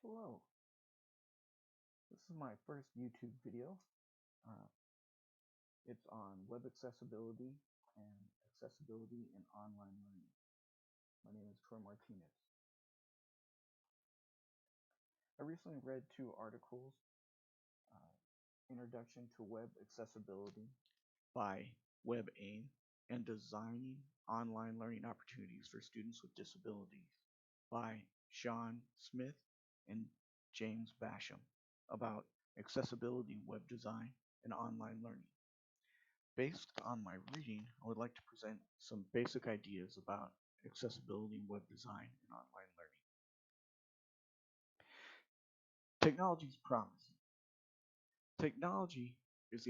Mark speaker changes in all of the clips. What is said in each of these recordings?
Speaker 1: Hello, this is my first YouTube video. Uh, it's on web accessibility and accessibility in online learning. My name is Troy Martinez. I recently read two articles, uh, Introduction to Web Accessibility by WebAIM and Designing Online Learning Opportunities for Students with Disabilities by Sean Smith and James Basham about accessibility, web design, and online learning. Based on my reading, I would like to present some basic ideas about accessibility, web design, and online learning. Technology's promise. Technology has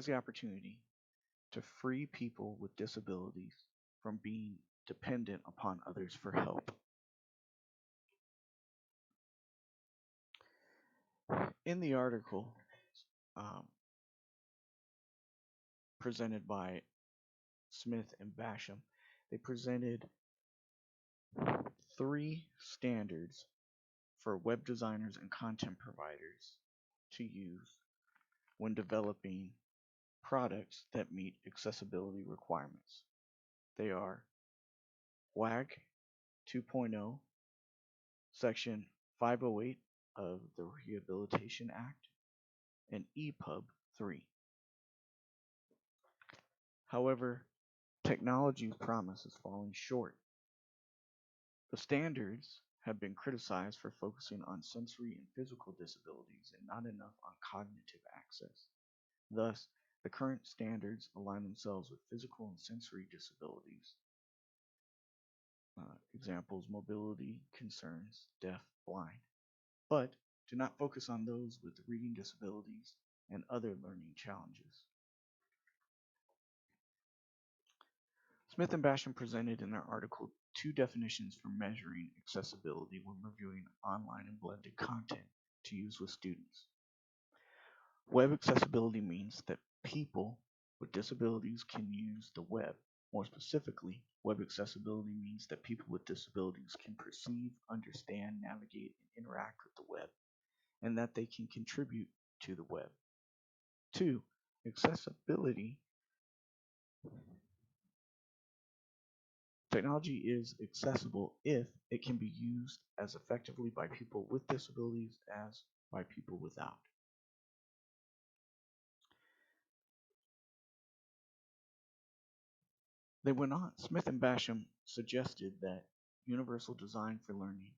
Speaker 1: the opportunity to free people with disabilities from being dependent upon others for help. In the article presented by Smith and Basham, they presented three standards for web designers and content providers to use when developing products that meet accessibility requirements. They are WAG 2.0, Section 508 of the Rehabilitation Act, and EPUB 3. However, technology's promise is falling short. The standards have been criticized for focusing on sensory and physical disabilities and not enough on cognitive access. Thus, the current standards align themselves with physical and sensory disabilities. Examples: mobility concerns, deaf, blind, but do not focus on those with reading disabilities and other learning challenges. Smith and Basham presented in their article two definitions for measuring accessibility when reviewing online and blended content to use with students. Web accessibility means that people with disabilities can use the web. More specifically, web accessibility means that people with disabilities can perceive, understand, navigate, and interact with the web, and that they can contribute to the web. 2. Accessibility. Technology is accessible if it can be used as effectively by people with disabilities as by people without. They went on. Smith and Basham suggested that universal design for learning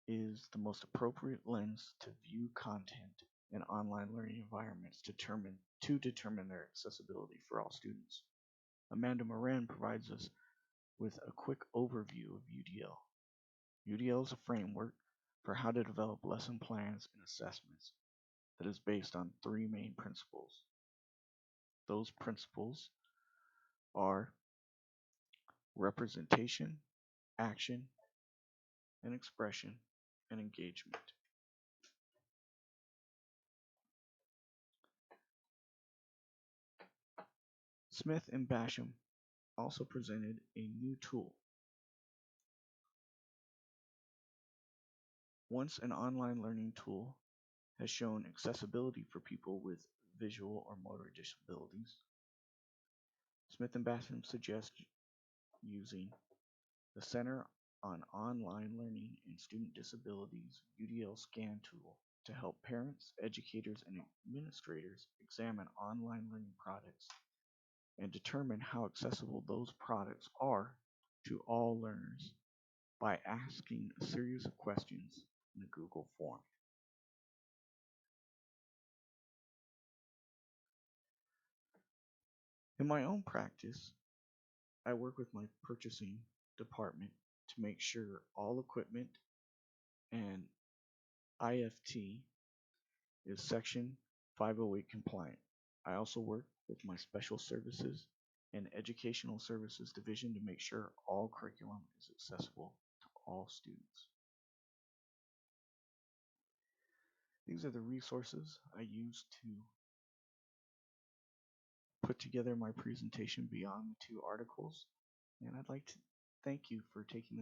Speaker 1: is the most appropriate lens to view content in online learning environments to determine their accessibility for all students. Amanda Moran provides us with a quick overview of UDL. UDL is a framework for how to develop lesson plans and assessments that is based on three main principles. Those principles are representation, action, and expression, and engagement. Smith and Basham also presented a new tool. Once an online learning tool has shown accessibility for people with visual or motor disabilities, Smith and Basham suggest using the Center on Online Learning and Student Disabilities UDL scan tool to help parents, educators, and administrators examine online learning products and determine how accessible those products are to all learners by asking a series of questions in a Google form. In my own practice, I work with my purchasing department to make sure all equipment and IFT is Section 508 compliant. I also work with my special services and educational services division to make sure all curriculum is accessible to all students. These are the resources I use to put together my presentation beyond the two articles, and I'd like to thank you for taking the time